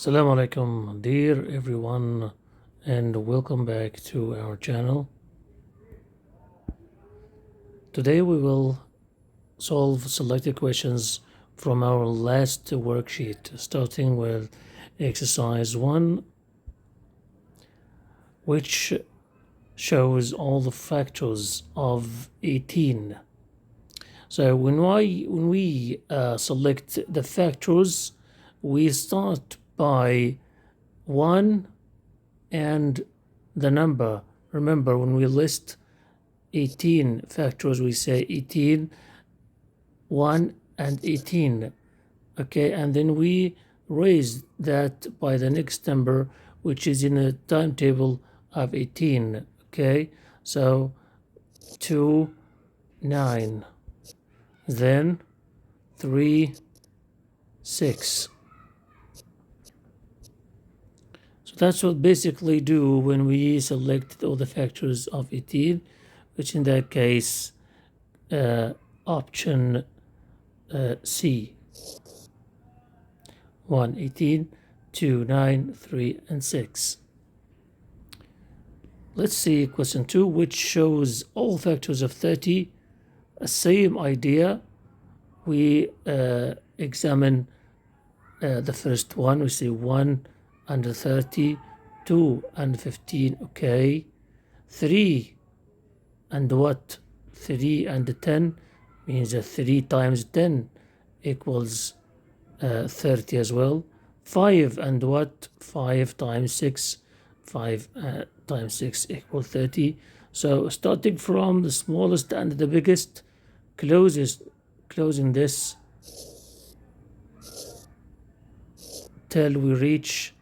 Assalamu alaikum, dear everyone, and welcome back to our channel. Today we will solve selected questions from our last worksheet, starting with exercise 1, which shows all the factors of 18. So when we select the factors, we start by 1 and the number. Remember, when we list 18 factors, we say 18, 1, and 18. Okay, and then we raise that by the next number, which is in a timetable of 18. Okay, so 2, 9, then 3, 6. So that's what basically do when we select all the factors of 18, which in that case, option C. 1, 18, 2, 9, 3, and 6. Let's see question 2, which shows all factors of 30. Same idea. We examine the first one. We say 1 under 30, 2 and 15, okay. 3 and what? 3 and 10 means that 3 times 10 equals 30 as well. 5 and what? 5 times 6, 5 times 6 equals 30. So starting from the smallest and the biggest, closing this till we reach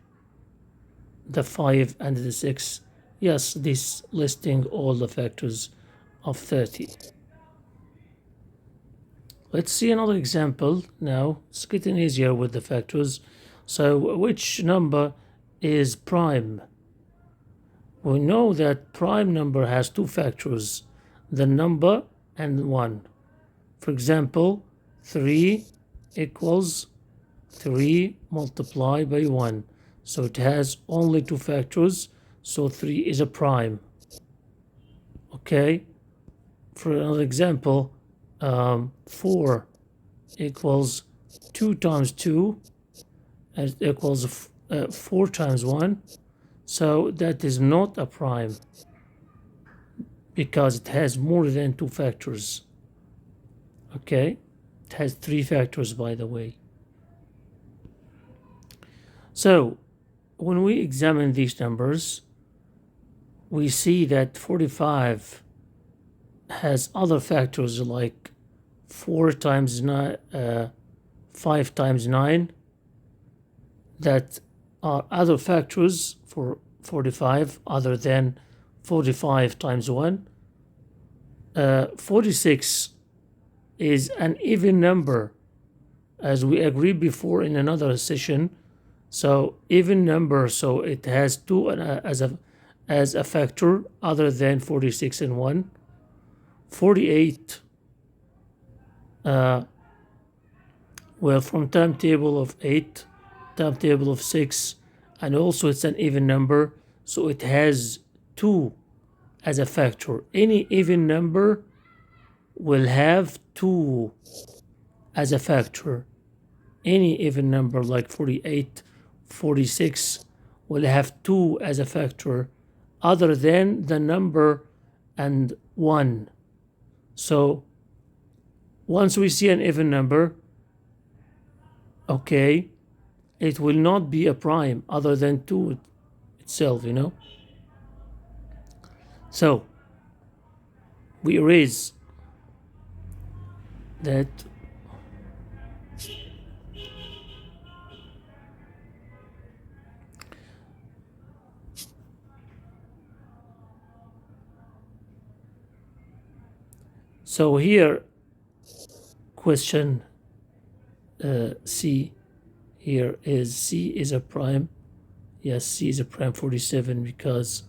the 5 and the 6. Yes, this listing all the factors of 30. Let's see another example now. It's getting easier with the factors. So which number is prime? We know that prime number has two factors, the number and 1. For example, 3 equals 3 multiplied by 1. So it has only two factors, so 3 is a prime. Okay, for another example, 4 equals 2 times 2, and it equals 4 times 1. So that is not a prime because it has more than two factors. Okay, it has 3 factors, by the way. So when we examine these numbers, we see that 45 has other factors like 4 times 9, 5 times 9, that are other factors for 45 other than 45 times 1. 46 is an even number, as we agreed before in another session. So even number, so it has 2 as a factor other than 46 and 1. 48, well, from timetable of 8, timetable of 6, and also it's an even number, so it has 2 as a factor. Any even number will have 2 as a factor. Any even number like 48, 46 will have 2 as a factor other than the number and 1. So once we see an even number, okay, it will not be a prime other than 2 itself, you know. So we erase that. So here, question C, here is C is a prime. Yes, C is a prime 47 because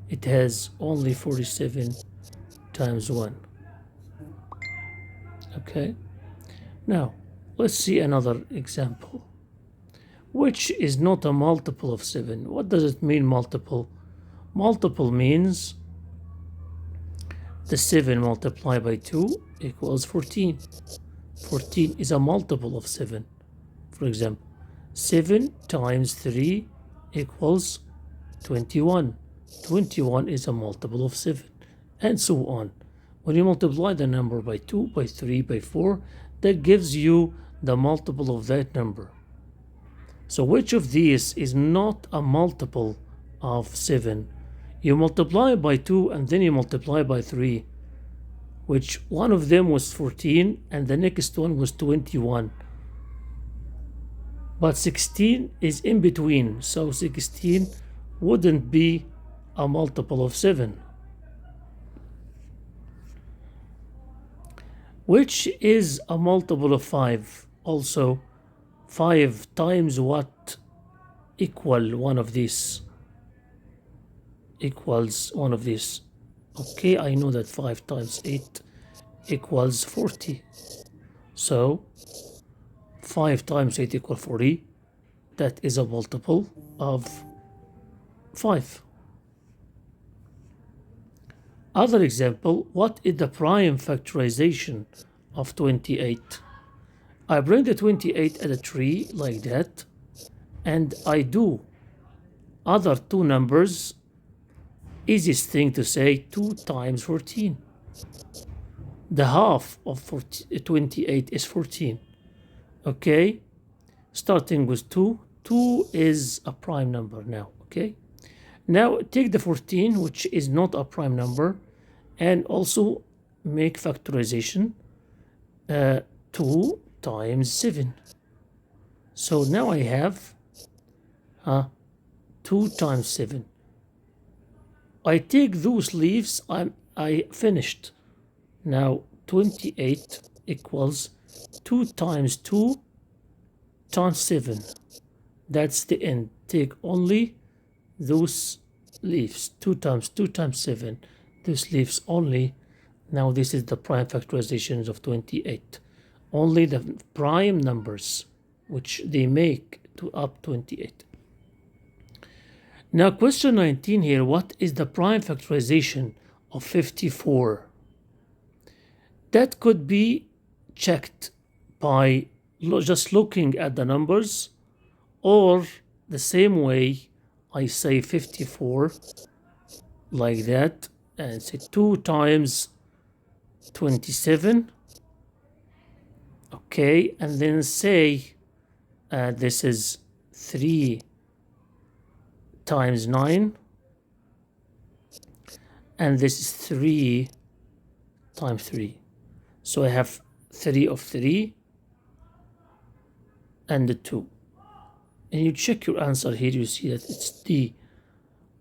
it has only 47 times 1. Okay, now let's see another example. which is not a multiple of 7. What does it mean, multiple? Multiple means the 7 multiplied by 2 equals 14. 14 is a multiple of 7. For example, 7 times 3 equals 21. 21 is a multiple of 7, and so on. When you multiply the number by 2, by 3, by 4, that gives you the multiple of that number. So which of these is not a multiple of 7? You multiply by 2 and then you multiply by 3, which one of them was 14 and the next one was 21. But 16 is in between, so 16 wouldn't be a multiple of 7. Which is a multiple of 5? Also, 5 times what equal one of these? Equals one of these. Okay, I know that 5 times 8 equals 40. So 5 times 8 equals 40. That is a multiple of 5. Other example, what is the prime factorization of 28? I bring the 28 at a tree like that, and I do other two numbers. Easiest thing to say, 2 times 14. The half of 28 is 14. Okay, starting with 2. 2 is a prime number now, okay? Now take the 14, which is not a prime number, and also make factorization 2 times 7. So now I have 2 times 7. I take those leaves, I finished. Now 28 equals 2 times 2 times 7. That's the end. Take only those leaves. 2 times 2 times 7. Those leaves only. Now this is the prime factorizations of 28. Only the prime numbers, which they make to up 28. Now question 19 here, what is the prime factorization of 54? That could be checked by just looking at the numbers, or the same way I say 54 like that, and say 2 times 27, okay, and then say this is 3 times 9, and this is 3 times 3. So I have 3 of 3 and the 2. And you check your answer here, you see that it's D.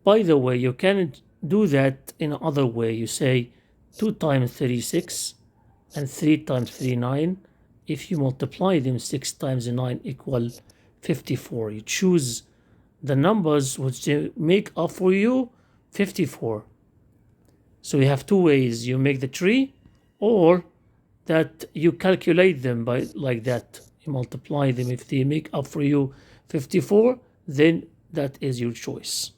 By the way, you can do that in another way. You say 2 times 36 and 3 times 3, 9. If you multiply them, 6 times 9 equal 54. You choose the numbers which make up for you 54. So you have two ways. You make the tree, or that you calculate them by like that. You multiply them. If they make up for you 54, then that is your choice.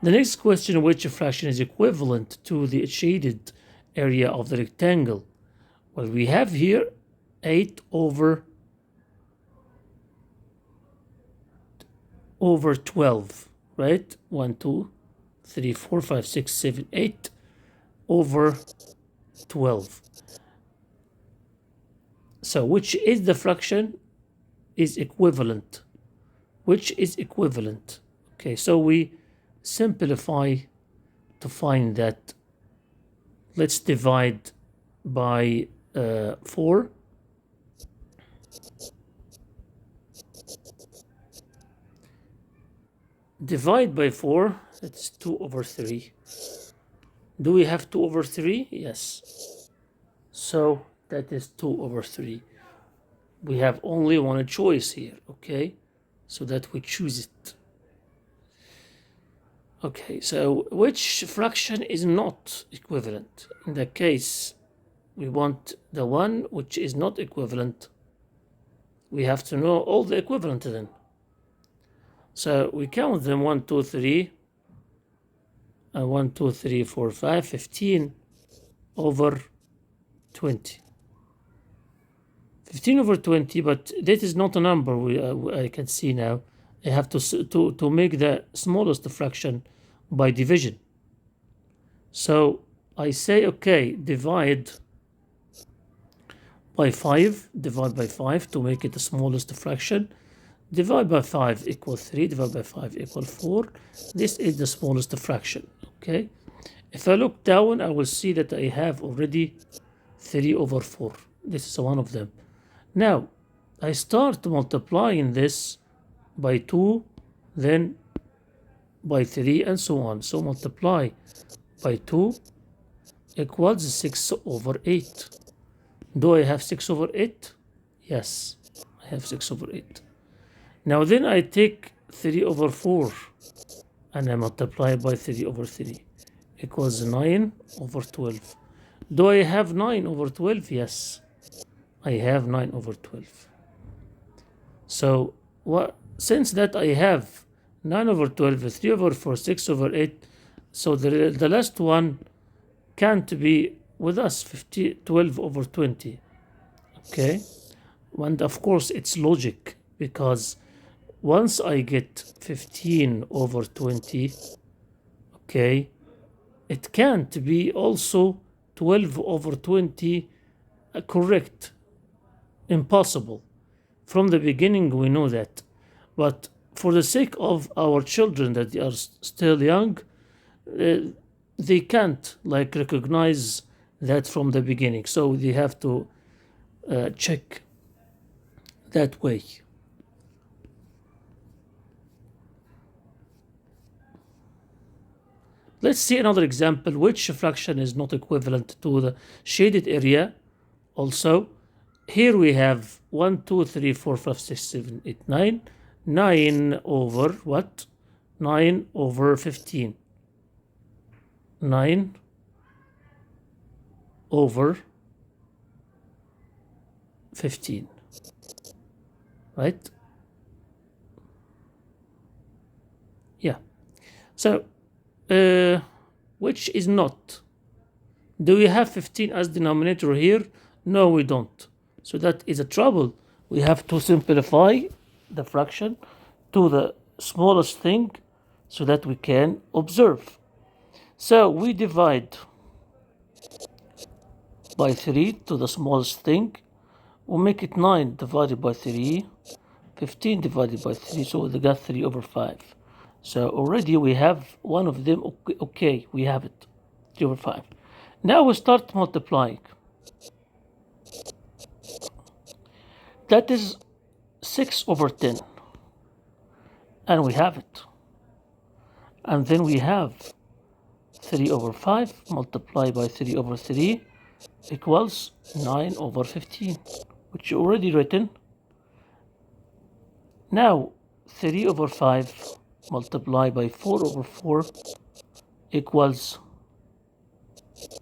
The next question, which fraction is equivalent to the shaded area of the rectangle? Well, we have here 8 over 12, right? 1, 2, 3, 4, 5, 6, 7, 8 over 12. So which is the fraction is equivalent? Which is equivalent? Okay, so we simplify to find that. Let's divide by 4. Divide by 4, that's 2 over 3. Do we have 2 over 3? Yes. So that is 2 over 3. We have only one choice here, okay? So that we choose it. Okay, so which fraction is not equivalent? In that case, we want the one which is not equivalent. We have to know all the equivalent then. So we count them 1, 2, 3, 1, 2, 3, 4, 5, 15 over 20. 15 over 20, but that is not a number I can see now. I have to make the smallest fraction by division. So I say, okay, divide by 5 to make it the smallest fraction. Divide by 5 equals 3, divide by 5 equals 4. This is the smallest fraction, okay? If I look down, I will see that I have already 3 over 4. This is one of them. Now, I start multiplying this by 2, then by 3, and so on. So multiply by 2 equals 6 over 8. Do I have 6 over 8? Yes, I have 6 over 8. Now then I take 3 over 4 and I multiply by 3 over 3 equals 9 over 12. Do I have 9 over 12? Yes, I have 9 over 12. So since that I have 9 over 12, 3 over 4, 6 over 8, so the last one can't be with us, 12 over 20, okay? And of course it's logic, because once I get 15 over 20, okay, it can't be also 12 over 20 correct. Impossible. From the beginning we know that. But for the sake of our children that are still young, they can't recognize that from the beginning. So they have to check that way. Let's see another example. Which fraction is not equivalent to the shaded area? Also, here we have 1, 2, 3, 4, 5, 6, 7, 8, 9. 9 over what? 9 over 15. 9 over 15. Right? Yeah. So, which is not? Do we have 15 as denominator here? No, we don't. So that is a trouble. We have to simplify the fraction to the smallest thing so that we can observe. So we divide by 3 to the smallest thing. We'll make it 9 divided by 3, 15 divided by 3, so we got 3 over 5. So already we have one of them. Okay, we have it, 3 over 5. Now we start multiplying. That is 6 over 10. And we have it. And then we have 3 over 5 multiplied by 3 over 3 equals 9 over 15, which you already written. Now 3 over 5 multiplied by 4 over 4 equals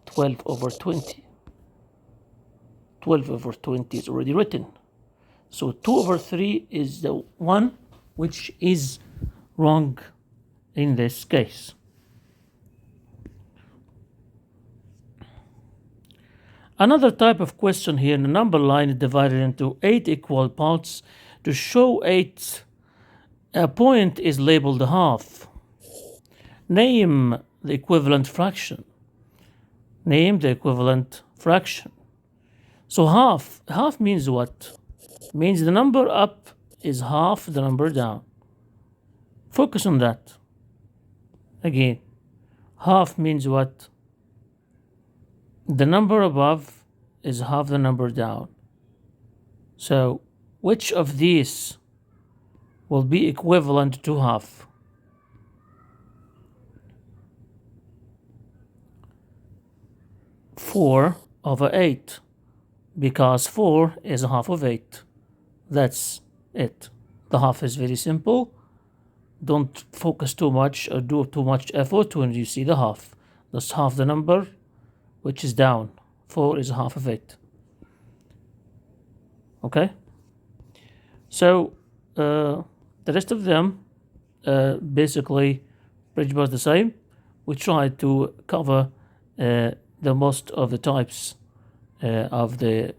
12 over 20. 12 over 20 is already written. So 2 over 3 is the one which is wrong in this case. Another type of question here, the number line is divided into 8 equal parts. To show 8, a point is labeled half. Name the equivalent fraction. Name the equivalent fraction. So half means what? Means the number up is half the number down. Focus on that. Again, half means what? The number above is half the number down. So which of these will be equivalent to half? Four over 8, because 4 is half of 8. That's it. The half is very simple. Don't focus too much or do too much effort when you see the half. That's half the number which is down. 4 is half of 8. Okay? So the rest of them basically pretty much the same. We tried to cover the most of the types of the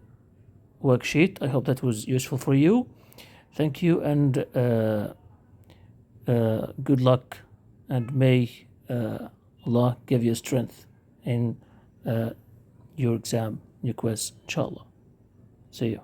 worksheet. I hope that was useful for you. Thank you, and good luck, and may Allah give you strength in your exam, your quiz, inshallah. See you.